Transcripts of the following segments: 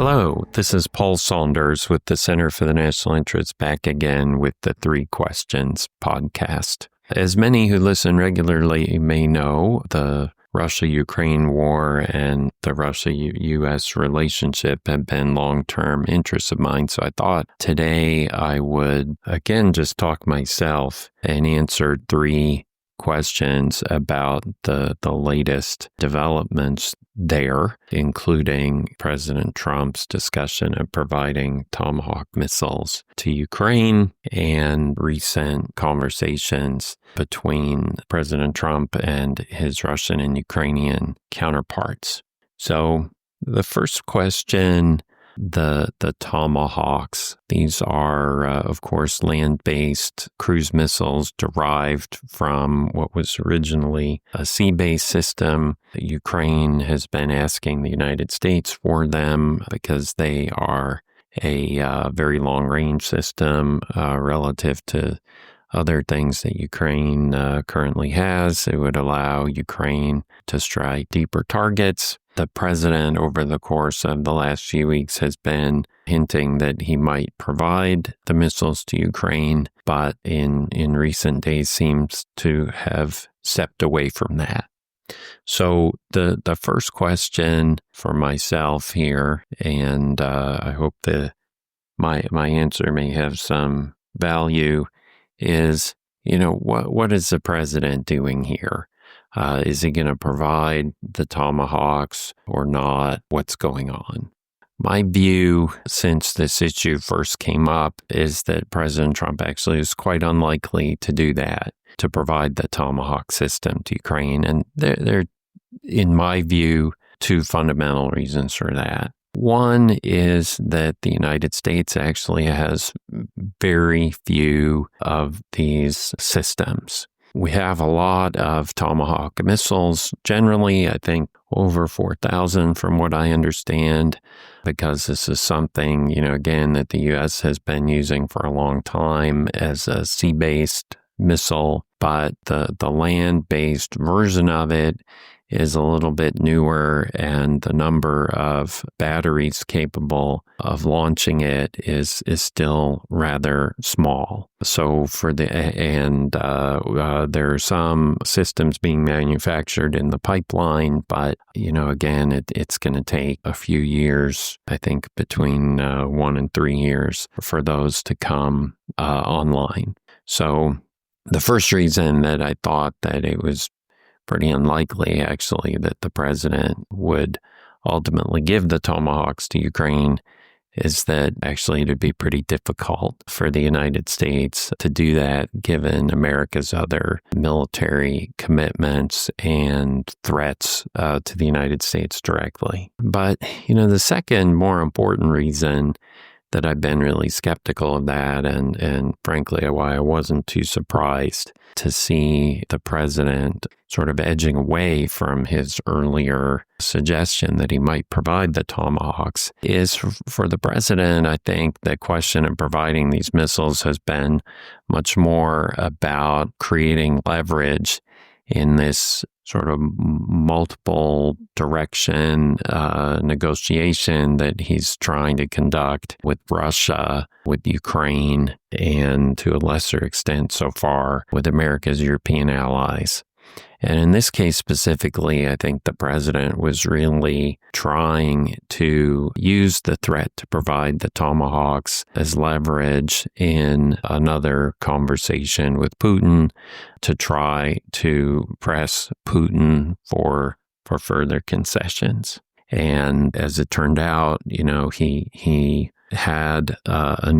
Hello, this is Paul Saunders with the Center for the National Interest back again with the Three Questions podcast. As many who listen regularly may know, the Russia-Ukraine war and the Russia-U.S. relationship have been long-term interests of mine, so I thought today I would again just talk myself and answer three questions about the latest developments there, including President Trump's discussion of providing Tomahawk missiles to Ukraine and recent conversations between President Trump and his Russian and Ukrainian counterparts. So the first question, the Tomahawks, these are, of course, land-based cruise missiles derived from what was originally a sea-based system. Ukraine has been asking the United States for them because they are a very long-range system relative to other things that Ukraine currently has. It would allow Ukraine to strike deeper targets. The president, over the course of the last few weeks, has been hinting that he might provide the missiles to Ukraine, but in recent days seems to have stepped away from that. So the first question for myself here, and I hope that my answer may have some value, is, what is the president doing here? Is he going to provide the Tomahawks or not? What's going on? My view, since this issue first came up, is that President Trump actually is quite unlikely to do that, to provide the Tomahawk system to Ukraine. And there are, in my view, two fundamental reasons for that. One is that the United States actually has very few of these systems. We have a lot of Tomahawk missiles. Generally, I think over 4,000 from what I understand, because this is something, again, that the U.S. has been using for a long time as a sea-based missile, but the land-based version of it is a little bit newer, and the number of batteries capable of launching it is still rather small. So there are some systems being manufactured in the pipeline, but again, it's going to take a few years, I think between 1 and 3 years, for those to come online. So the first reason that I thought that it was pretty unlikely, actually, that the president would ultimately give the Tomahawks to Ukraine is that actually it would be pretty difficult for the United States to do that, given America's other military commitments and threats to the United States directly. But, the second more important reason that I've been really skeptical of that, and frankly, why I wasn't too surprised to see the president sort of edging away from his earlier suggestion that he might provide the Tomahawks, is for the president, I think the question of providing these missiles has been much more about creating leverage in this sort of multiple direction negotiation that he's trying to conduct with Russia, with Ukraine, and to a lesser extent so far with America's European allies. And in this case specifically, I think the president was really trying to use the threat to provide the Tomahawks as leverage in another conversation with Putin to try to press Putin for further concessions. And as it turned out, he had a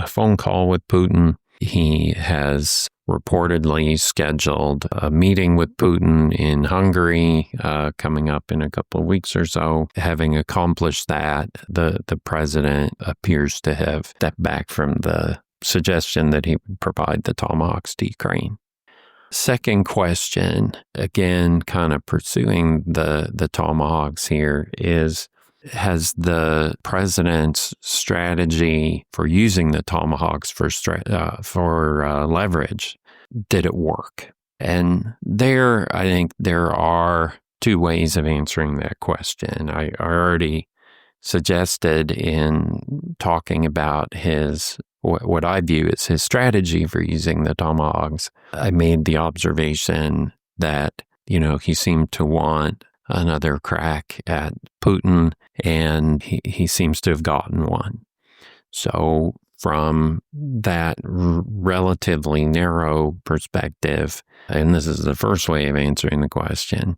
phone call with Putin. He has reportedly scheduled a meeting with Putin in Hungary coming up in a couple of weeks or so. Having accomplished that, the president appears to have stepped back from the suggestion that he would provide the Tomahawks to Ukraine. Second question, again, kind of pursuing the Tomahawks here, is, has the president's strategy for using the Tomahawks for leverage, did it work? And I think there are two ways of answering that question. I already suggested in talking about what I view as his strategy for using the Tomahawks, I made the observation that, he seemed to want another crack at Putin, and he seems to have gotten one. So from that relatively narrow perspective, and this is the first way of answering the question,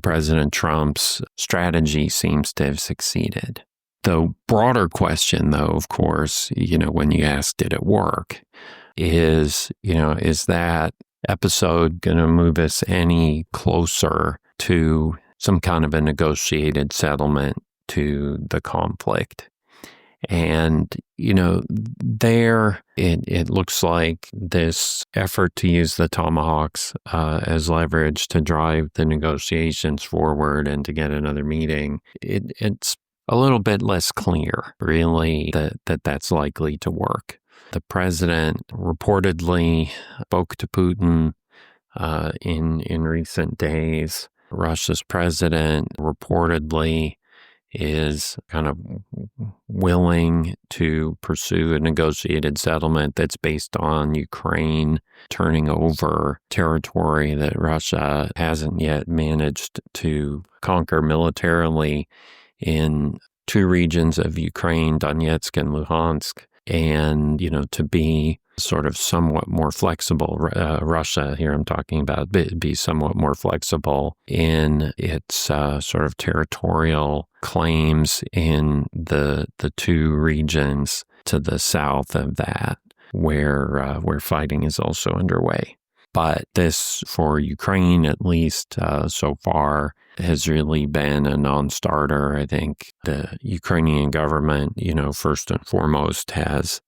President Trump's strategy seems to have succeeded. The broader question, though, of course, when you ask, did it work, is that episode going to move us any closer to some kind of a negotiated settlement to the conflict? And, there it looks like this effort to use the Tomahawks as leverage to drive the negotiations forward and to get another meeting, it's a little bit less clear, really, that's likely to work. The president reportedly spoke to Putin in recent days. Russia's president reportedly is kind of willing to pursue a negotiated settlement that's based on Ukraine turning over territory that Russia hasn't yet managed to conquer militarily in two regions of Ukraine, Donetsk and Luhansk, and, to be sort of somewhat more flexible, Russia here I'm talking about, be somewhat more flexible in its sort of territorial claims in the two regions to the south of that, where fighting is also underway. But this, for Ukraine at least so far, has really been a non-starter. I think the Ukrainian government, first and foremost, has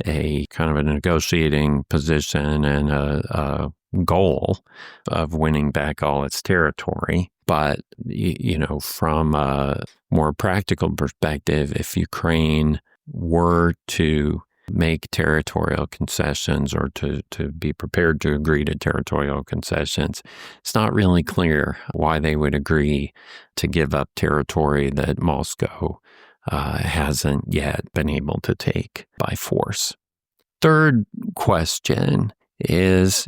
a kind of a negotiating position and a goal of winning back all its territory. But, from a more practical perspective, if Ukraine were to make territorial concessions or to be prepared to agree to territorial concessions, it's not really clear why they would agree to give up territory that Moscow hasn't yet been able to take by force. Third question is,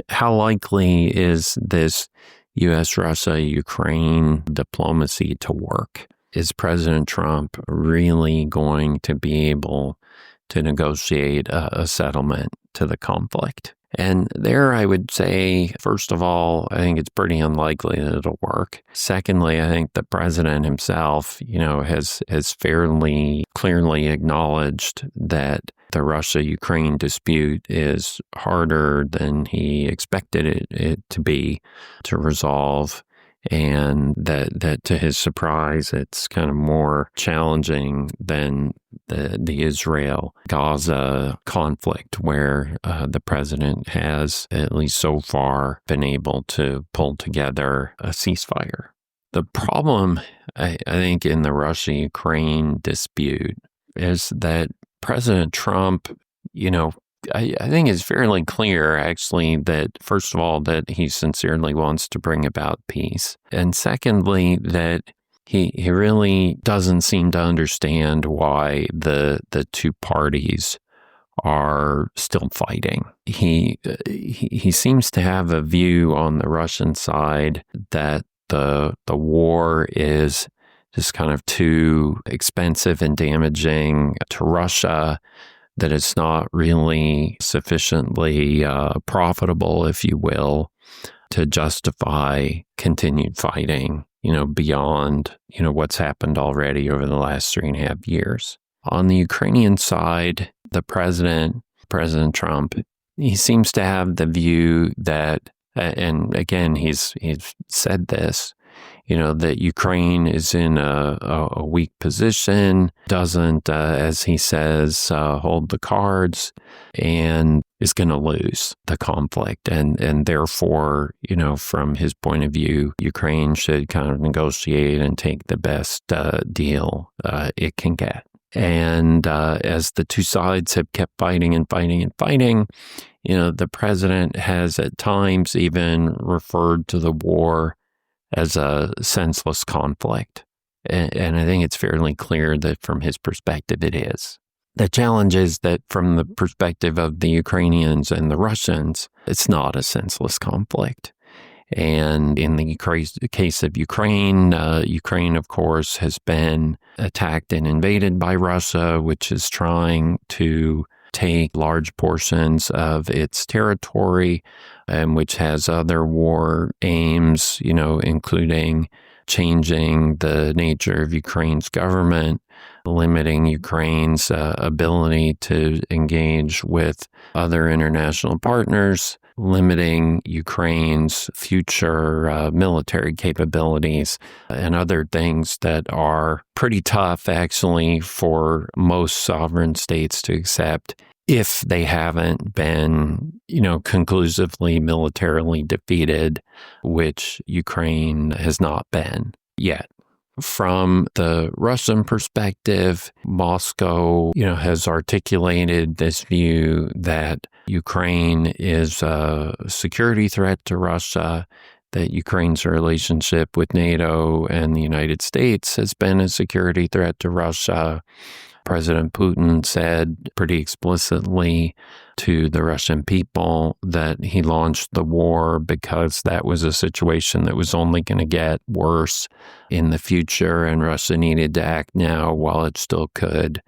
how likely is this U.S. Russia Ukraine diplomacy to work? Is President Trump really going to be able to negotiate a settlement to the conflict? And there I would say, first of all, I think it's pretty unlikely that it'll work. Secondly, I think the president himself, has fairly clearly acknowledged that the Russia-Ukraine dispute is harder than he expected it to be to resolve, and that to his surprise, it's kind of more challenging than the Israel-Gaza conflict, where the president has, at least so far, been able to pull together a ceasefire. The problem, I think, in the Russia-Ukraine dispute is that President Trump, I think it's fairly clear, actually, that first of all, that he sincerely wants to bring about peace. And secondly, that he really doesn't seem to understand why the two parties are still fighting. He seems to have a view on the Russian side that the war is just kind of too expensive and damaging to Russia, that it's not really sufficiently profitable, if you will, to justify continued fighting, beyond, what's happened already over the last 3.5 years. On the Ukrainian side, the President Trump, he seems to have the view that, and again, he's said this, that Ukraine is in a weak position, doesn't, as he says, hold the cards, and is going to lose the conflict. And therefore, from his point of view, Ukraine should kind of negotiate and take the best deal it can get. And as the two sides have kept fighting and fighting and fighting, the president has at times even referred to the war as a senseless conflict. And I think it's fairly clear that from his perspective, it is. The challenge is that from the perspective of the Ukrainians and the Russians, it's not a senseless conflict. And in the case of Ukraine, Ukraine, of course, has been attacked and invaded by Russia, which is trying to take large portions of its territory and which has other war aims, including changing the nature of Ukraine's government, limiting Ukraine's ability to engage with other international partners, limiting Ukraine's future military capabilities, and other things that are pretty tough, actually, for most sovereign states to accept if they haven't been, conclusively militarily defeated, which Ukraine has not been yet. From the Russian perspective, Moscow, has articulated this view that Ukraine is a security threat to Russia, that Ukraine's relationship with NATO and the United States has been a security threat to Russia. President Putin said pretty explicitly to the Russian people that he launched the war because that was a situation that was only going to get worse in the future, and Russia needed to act now while it still could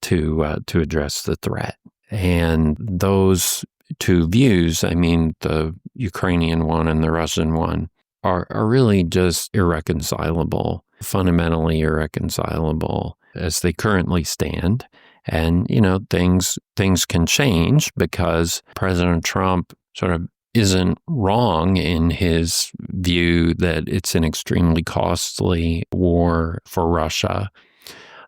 to address the threat. And those two views, the Ukrainian one and the Russian one, are really just irreconcilable, fundamentally irreconcilable as they currently stand. And, things can change because President Trump sort of isn't wrong in his view that it's an extremely costly war for Russia.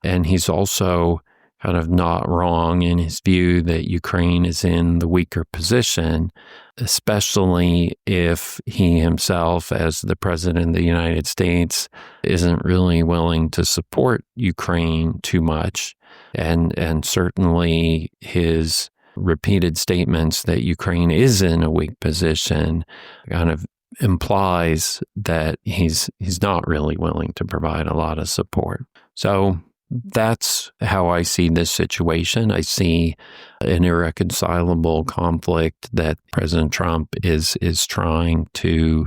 And he's also kind of not wrong in his view that Ukraine is in the weaker position, especially if he himself, as the president of the United States, isn't really willing to support Ukraine too much. And certainly his repeated statements that Ukraine is in a weak position kind of implies that he's not really willing to provide a lot of support. So that's how I see this situation. I see an irreconcilable conflict that President Trump is trying to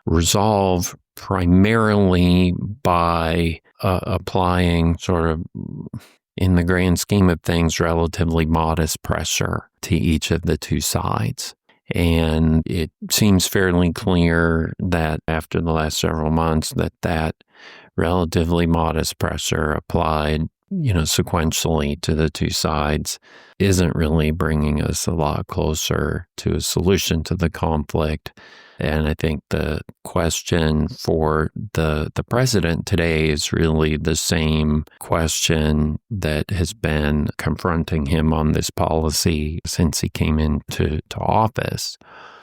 resolve primarily by applying sort of, in the grand scheme of things, relatively modest pressure to each of the two sides. And it seems fairly clear that after the last several months that relatively modest pressure applied, sequentially to the two sides isn't really bringing us a lot closer to a solution to the conflict. And I think the question for the president today is really the same question that has been confronting him on this policy since he came into office,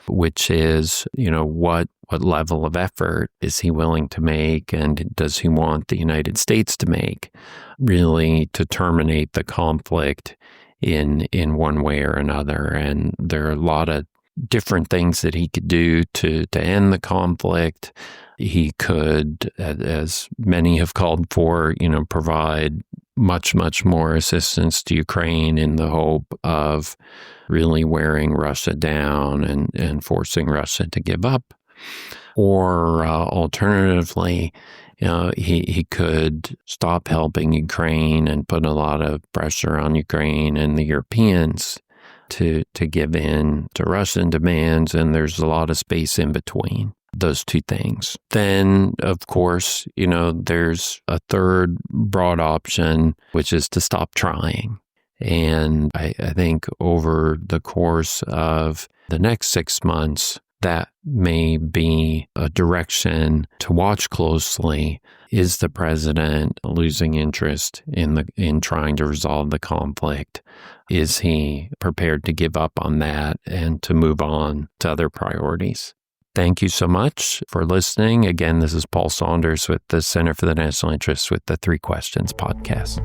which is, what level of effort is he willing to make, and does he want the United States to make, really, to terminate the conflict in one way or another. And there are a lot of different things that he could do to end the conflict. He could, as many have called for, provide much, much more assistance to Ukraine in the hope of really wearing Russia down and forcing Russia to give up. Or alternatively, he could stop helping Ukraine and put a lot of pressure on Ukraine and the Europeans to give in to Russian demands, and there's a lot of space in between those two things. Then, of course, there's a third broad option, which is to stop trying. And I think over the course of the next 6 months, that may be a direction to watch closely. Is the president losing interest in trying to resolve the conflict? Is he prepared to give up on that and to move on to other priorities? Thank you so much for listening. Again, this is Paul Saunders with the Center for the National Interest with the 3 Questions podcast.